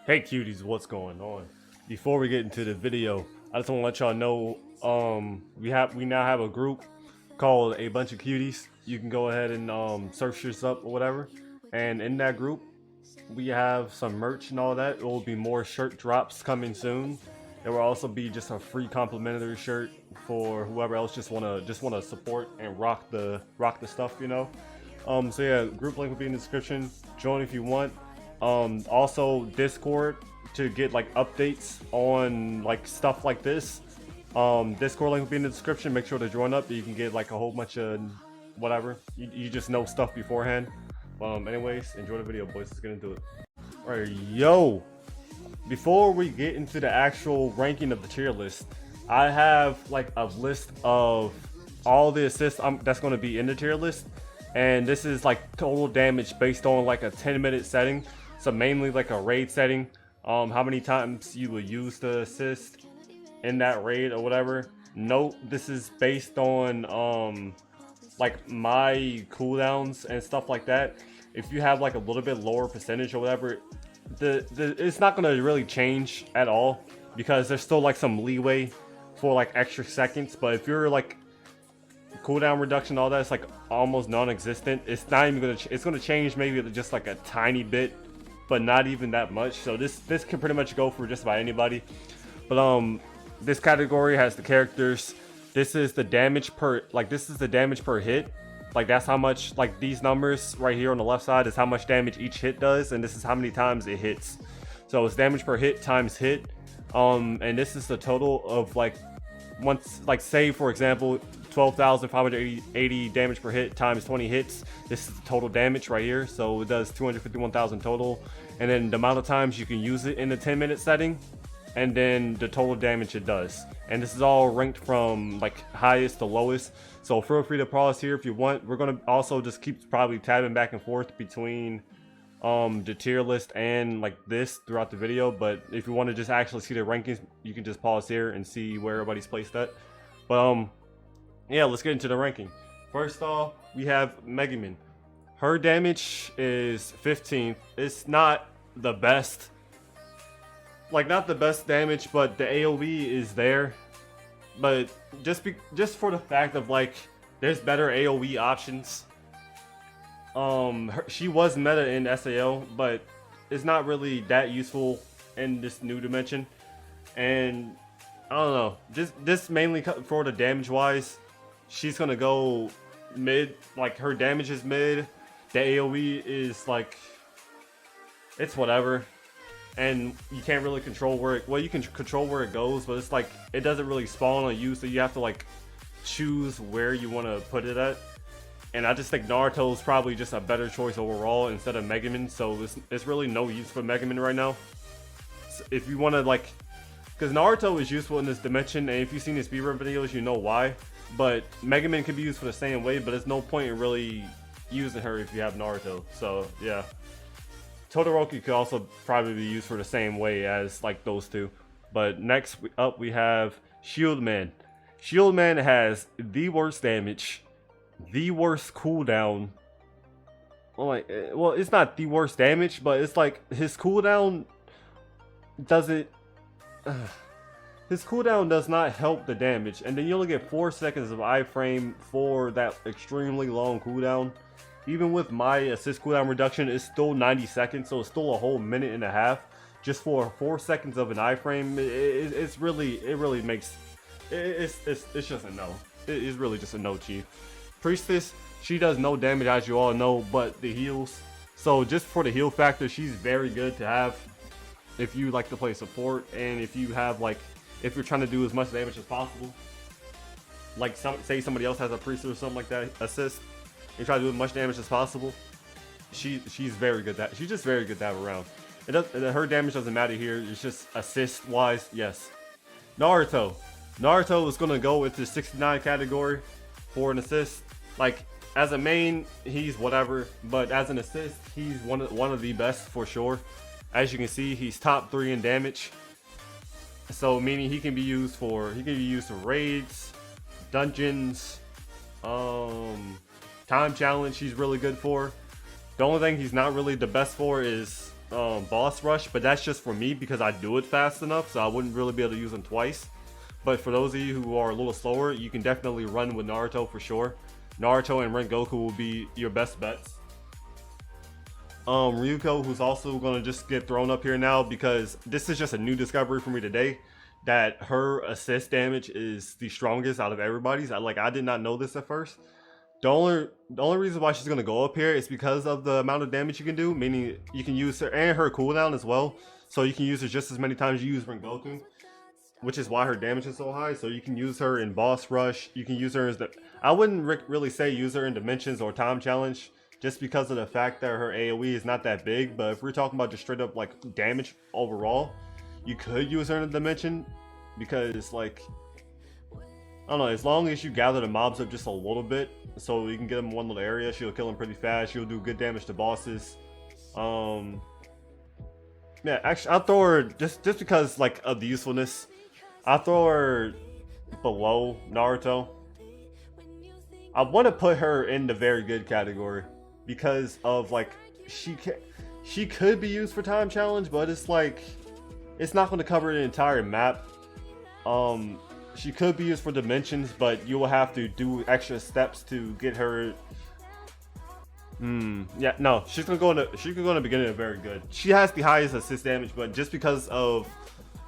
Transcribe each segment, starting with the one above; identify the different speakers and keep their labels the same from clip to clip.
Speaker 1: Hey cuties, what's going on? Before we get into the video, I just want to let y'all know we now have a group called A Bunch of Cuties. You can go ahead and search this up or whatever. And in that group, we have some merch and all that. There will be more shirt drops coming soon. There will also be just a free complimentary shirt for whoever else just wanna support and rock the stuff, you know. So yeah, group link will be in the description. Join if you want. Also Discord to get like updates on like stuff like this. Discord link will be in the description. Make sure to join up. You can get like a whole bunch of whatever. You just know stuff beforehand. Anyways, enjoy the video, boys. Let's get into it. Alright, yo. Before we get into the actual ranking of the tier list, I have like a list of all the assists that's going to be in the tier list, and this is like total damage based on like a 10-minute setting. So mainly like a raid setting, how many times you will use the assist in that raid or whatever. Note this is based on like my cooldowns and stuff like that. If you have like a little bit lower percentage or whatever, it's not gonna really change at all because there's still like some leeway for like extra seconds. But if you're like cooldown reduction, all that, it's like almost non-existent. It's not even gonna it's gonna change maybe just like a tiny bit, but not even that much. So this can pretty much go for just about anybody. But this category has the characters. This is the damage per hit. Like that's how much, like these numbers right here on the left side is how much damage each hit does, and this is how many times it hits. So it's damage per hit times hit. And this is the total of like, once, like say for example 12,580 damage per hit times 20 hits. This is the total damage right here. So it does 251,000 total, and then the amount of times you can use it in the 10-minute setting, and then the total damage it does. And this is all ranked from like highest to lowest, so feel free to pause here if you want. We're gonna also just keep probably tabbing back and forth between the tier list and like this throughout the video. But if you want to just actually see the rankings, you can just pause here and see where everybody's placed at. But yeah, let's get into the ranking. First off, we have Megumin. Her damage is 15th. It's not the best, like not the best damage, but the AoE is there. But just for the fact of like there's better AoE options. She was meta in SAO, but it's not really that useful in this new dimension. And I don't know, just mainly for the damage wise, she's gonna go mid. Like her damage is mid, the AoE is like, it's whatever, and you can't really control where it, well, you can control where it goes, but it's like it doesn't really spawn on you, so you have to like choose where you want to put it at. And I just think Naruto is probably just a better choice overall instead of Megumin, so it's really no use for Megumin right now. So if you want to like, because Naruto is useful in this dimension, and if you've seen his speedrun videos, you know why. But Megumin can be used for the same way, but there's no point in really using her if you have Naruto. So yeah, Todoroki could also probably be used for the same way as like those two. But next up we have Shieldman. Shieldman has the worst damage, the worst cooldown. Well, it's not the worst damage, but it's like his cooldown doesn't. His cooldown does not help the damage, and then you only get 4 seconds of iframe for that extremely long cooldown. Even with my assist cooldown reduction, it's still 90 seconds, so it's still a whole minute and a half just for 4 seconds of an iframe. It's just a no. It's really just a no, Chief. Priestess, she does no damage, as you all know, but the heals. So just for the heal factor, she's very good to have if you like to play support, and if you have like, if you're trying to do as much damage as possible. Like say somebody else has a priestess or something like that assist, and try to do as much damage as possible. She's very good. She's just very good to have around. Her damage doesn't matter here. It's just assist wise, yes. Naruto is gonna go with the 69 category for an assist. Like as a main, he's whatever, but as an assist, he's one of the best for sure. As you can see, he's top 3 in damage. So meaning he can be used for raids, dungeons, time challenge. He's really good for. The only thing he's not really the best for is boss rush, but that's just for me because I do it fast enough, so I wouldn't really be able to use them twice. But for those of you who are a little slower, you can definitely run with Naruto for sure. Naruto and Rengoku will be your best bets. Ryuko, who's also going to just get thrown up here now because this is just a new discovery for me today, that her assist damage is the strongest out of everybody's. I did not know this at first. The only reason why she's going to go up here is because of the amount of damage you can do, meaning you can use her and her cooldown as well. So you can use her just as many times as you use Rengoku, which is why her damage is so high. So you can use her in boss rush. You can use her as I wouldn't really say use her in dimensions or time challenge, just because of the fact that her AoE is not that big. But if we're talking about just straight up like damage overall, you could use her in a dimension, because like, I don't know, as long as you gather the mobs up just a little bit, so you can get them in one little area, she'll kill them pretty fast. She'll do good damage to bosses. Yeah, actually, I'll throw her just because like of the usefulness. I'll throw her below Naruto. I want to put her in the very good category because of like she could be used for time challenge, but it's like it's not going to cover the entire map. She could be used for dimensions, but you will have to do extra steps to get her. Yeah, no, she can go in the beginning of very good. She has the highest assist damage, but just because of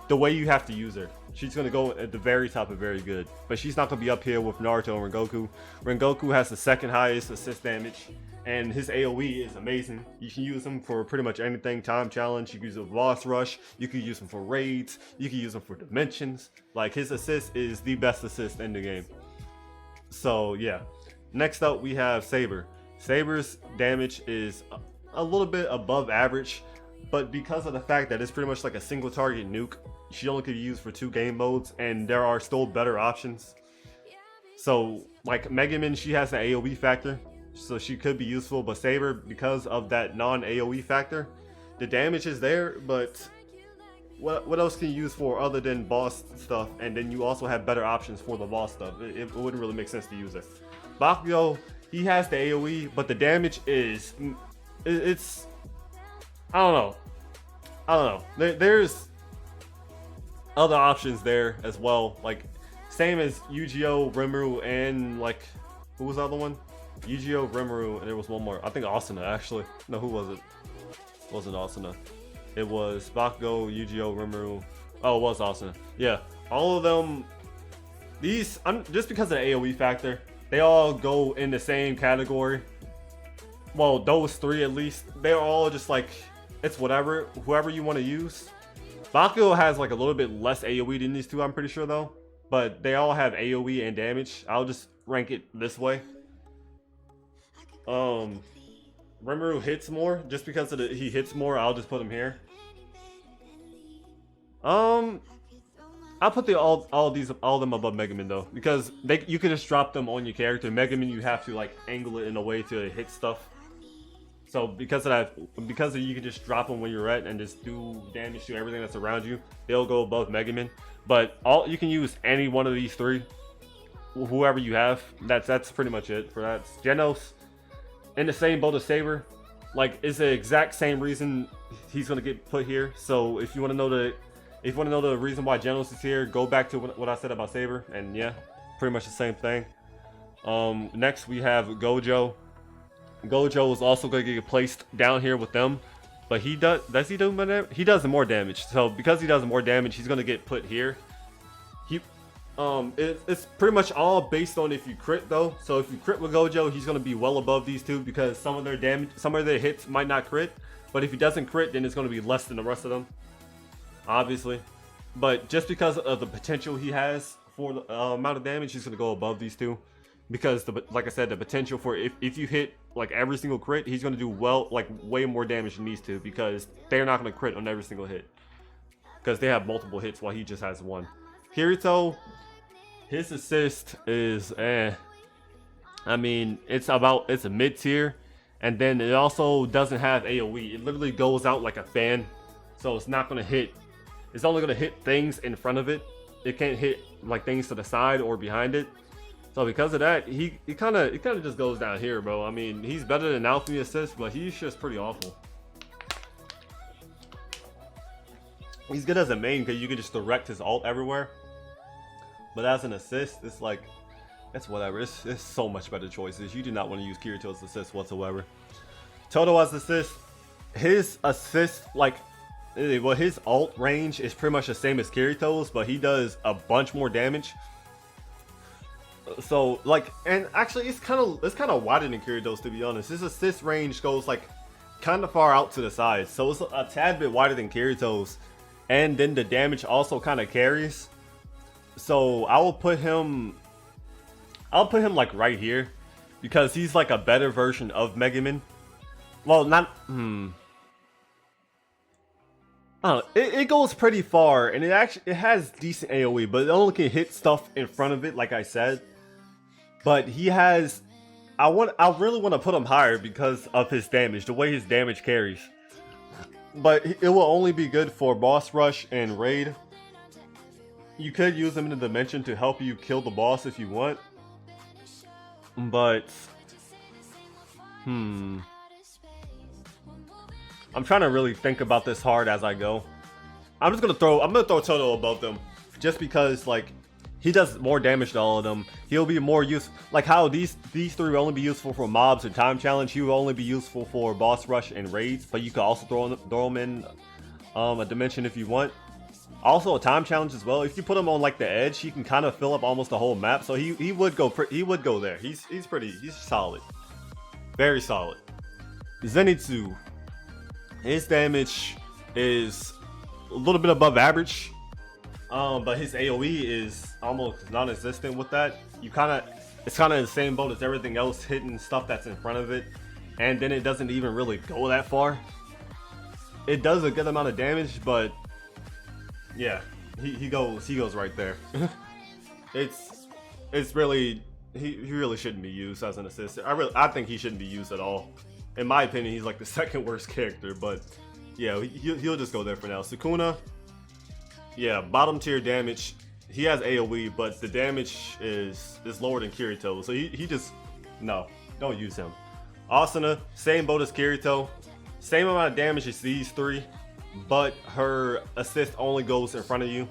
Speaker 1: the way you have to use her, she's gonna go at the very top of very good. But she's not gonna be up here with Naruto and Rengoku. Rengoku has the second highest assist damage, and his AoE is amazing. You can use him for pretty much anything. Time challenge, you can use a boss rush, you can use him for raids, you can use him for dimensions. Like, his assist is the best assist in the game. So yeah, next up we have Saber. Saber's damage is a little bit above average, but because of the fact that it's pretty much like a single target nuke, she only could be used for 2 game modes, and there are still better options. So like Megumin, she has an AoE factor, so she could be useful, but Saber, because of that non-AoE factor, the damage is there, but what else can you use for other than boss stuff? And then you also have better options for the boss stuff. It wouldn't really make sense to use it. Bakugo, he has the AoE, but the damage is, it's, I don't know. There's other options there as well, like same as Yu-Gi-Oh, Rimuru, and like, who was the other one? Yu-Gi-Oh, Rimuru, and there was one more. I think Asuna, actually. No, who was it? It wasn't Asuna. It was Bakugo, Yu-Gi-Oh, Rimuru. Oh, it was Asuna. Yeah, all of them. These, just because of the AoE factor, they all go in the same category. Well, those 3 at least. They're all just like, it's whatever, whoever you want to use. Bakugo has like a little bit less AoE than these 2, I'm pretty sure though. But they all have AoE and damage. I'll just rank it this way. Rimuru hits more, just because of he hits more, I'll just put him here. I'll put all of them above Megumin though, because you can just drop them on your character. Megumin, you have to like angle it in a way to hit stuff. So because of that, you can just drop them when you're at and just do damage to everything that's around you, they'll go above Megumin. But you can use any one of these 3, whoever you have. That's pretty much it for that. Genos, in the same boat as Saber, like, it's the exact same reason he's gonna get put here. So if you want to know the reason why Genos is here, go back to what I said about Saber, and yeah, pretty much the same thing. Next we have Gojo. Gojo is also going to get placed down here with them, but he does he do more damage? He does more damage. So because he does more damage, he's going to get put here. It's pretty much all based on if you crit though. So if you crit with Gojo, he's going to be well above these 2, because some of their hits might not crit, but if he doesn't crit, then it's going to be less than the rest of them, obviously. But just because of the potential he has for the amount of damage, he's going to go above these 2. Because like I said, the potential for if you hit like every single crit, he's going to do way more damage than these 2, because they're not going to crit on every single hit, because they have multiple hits while he just has 1. Kirito, his assist is I mean, it's a mid tier, and then it also doesn't have AoE. It literally goes out like a fan, so it's not going to hit. It's only going to hit things in front of it. It can't hit like things to the side or behind it. So because of that, he kind of just goes down here, bro. I mean, he's better than Alchemy Assist, but he's just pretty awful. He's good as a main because you can just direct his ult everywhere. But as an assist, it's like, it's whatever. It's so much better choices. You do not want to use Kirito's assist whatsoever. Toto as assist, his assist, like, well, his ult range is pretty much the same as Kirito's, but he does a bunch more damage. So, like, and actually, it's kind of wider than Kirito's, to be honest. His assist range goes like kind of far out to the side, so it's a tad bit wider than Kirito's, and then the damage also kind of carries. So I'll put him like right here because he's like a better version of Mega Man. Well, not. I don't know. It goes pretty far, and it has decent AOE, but it only can hit stuff in front of it, like I said. But he has. I really want to put him higher because of his damage, the way his damage carries. But it will only be good for boss rush and raid. You could use him in the dimension to help you kill the boss if you want. But I'm trying to really think about this hard as I go. I'm gonna throw Toto above them just because, like, he does more damage to all of them. He'll be more useful, like how these three will only be useful for mobs and time challenge. He will only be useful for boss rush and raids, but you can also throw him in a dimension if you want. Also a time challenge as well. If you put him on like the edge, he can kind of fill up almost the whole map. So he would go there. He's solid, very solid. Zenitsu, his damage is a little bit above average, but his AOE is almost non-existent with that. It's kind of the same boat as everything else, hitting stuff that's in front of it, and then it doesn't even really go that far. It does a good amount of damage, but yeah, he goes right there. It's really he really shouldn't be used as an assist. I think he shouldn't be used at all. In my opinion, he's like the second worst character, but yeah, he'll just go there for now. Sukuna, yeah, bottom tier damage. He has AOE, but the damage is lower than Kirito, so he just, no, don't use him. Asuna, same boat as Kirito, same amount of damage as these three, but her assist only goes in front of you.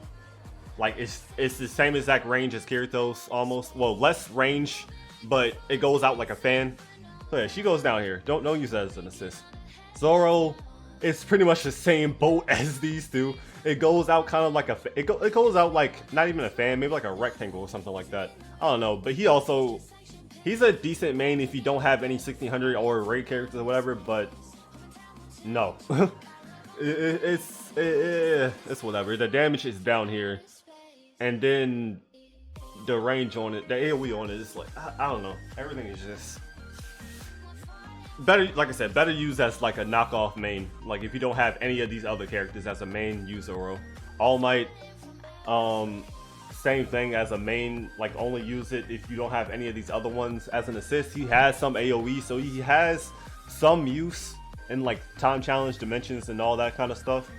Speaker 1: Like, it's the same exact range as Kirito's almost. Well, less range, but it goes out like a fan. So yeah, she goes down here. Don't use that as an assist. Zoro, it's pretty much the same boat as these two. It goes out kind of like it goes out like not even a fan, maybe like a rectangle or something like that. I don't know, but he's a decent main if you don't have any 1600 or raid characters or whatever. But no, it's whatever. The damage is down here, and then the range on it, the AOE on it is like, I don't know. Everything is just better. Like I said, better used as like a knockoff main. Like if you don't have any of these other characters as a main, use Zoro. All Might, same thing as a main. Like only use it if you don't have any of these other ones as an assist. He has some AOE, so he has some use in like time challenge dimensions and all that kind of stuff.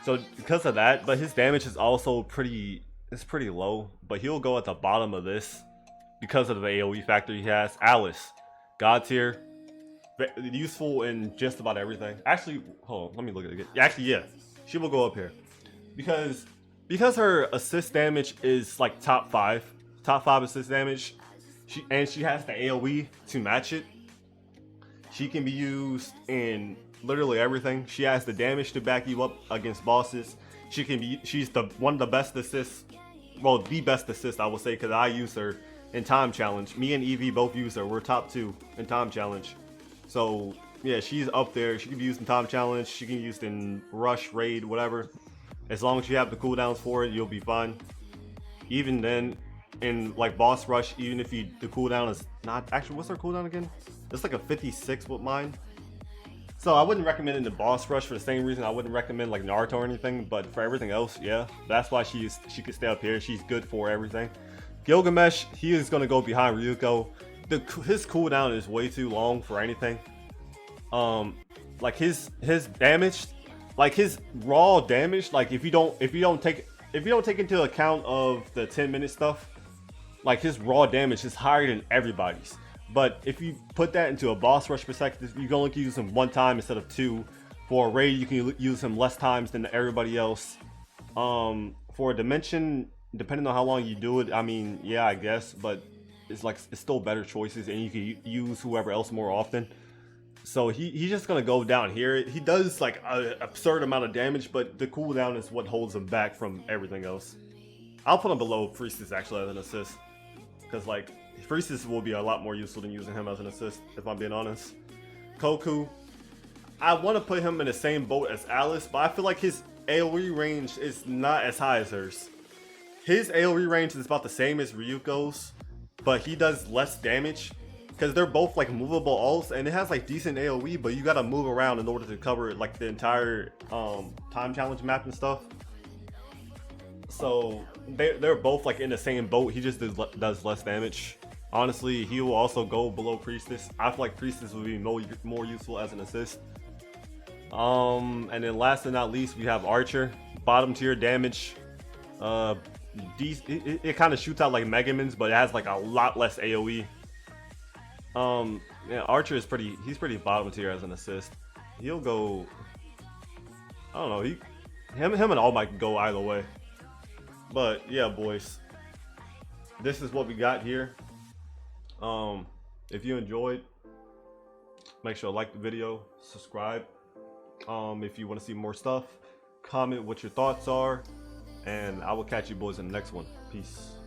Speaker 1: So because of that, but his damage is also pretty low. But he'll go at the bottom of this because of the AOE factor he has. Alice, God tier, useful in just about everything. Actually, hold on, let me look at it again. Actually, yeah, she will go up here because her assist damage is like top 5 assist damage. She has the AOE to match it. She can be used in literally everything. She has the damage to back you up against bosses. She's one of the best assists. Well, the best assist I will say, because I use her in time challenge. Me and Evie both use her. We're top 2 in time challenge. So yeah, she's up there. She can be used in time challenge. She can be used in rush, raid, whatever. As long as you have the cooldowns for it, you'll be fine. Even then, in like boss rush, even if the cooldown is not actually, what's her cooldown again? It's like a 56 with mine. So I wouldn't recommend it in the boss rush for the same reason I wouldn't recommend like Naruto or anything, but for everything else, yeah, that's why she could stay up here. She's good for everything. Gilgamesh, he is gonna go behind Ryuko. His cooldown is way too long for anything. Like his damage, like his raw damage, like if you don't take into account of the 10-minute stuff, like his raw damage is higher than everybody's. But if you put that into a boss rush perspective, you can only use him 1 time instead of 2. For a raid, you can use him less times than everybody else. For a dimension, depending on how long you do it, I mean, yeah, I guess, but it's like it's still better choices, and you can use whoever else more often. So he's just gonna go down here. He does like an absurd amount of damage, but the cooldown is what holds him back from everything else. I'll put him below Priestess actually as an assist, because like Priestess will be a lot more useful than using him as an assist, if I'm being honest. Koku, I want to put him in the same boat as Alice, but I feel like his AoE range is not as high as hers. His AoE range is about the same as Ryuko's, but he does less damage. Because they're both like movable ults, and it has like decent AoE, but you gotta move around in order to cover like the entire time challenge map and stuff. So they're both like in the same boat. He just does less damage. Honestly, he will also go below Priestess. I feel like Priestess would be more useful as an assist. And then last but not least, we have Archer, bottom tier damage. It kind of shoots out like Megaman's, but it has like a lot less AoE. Yeah, Archer is he's pretty bottom tier as an assist. He'll go, I don't know, him and All Might can go either way. But yeah, boys, this is what we got here. If you enjoyed, make sure to like the video, subscribe. If you want to see more stuff, comment what your thoughts are, and I will catch you boys in the next one. Peace.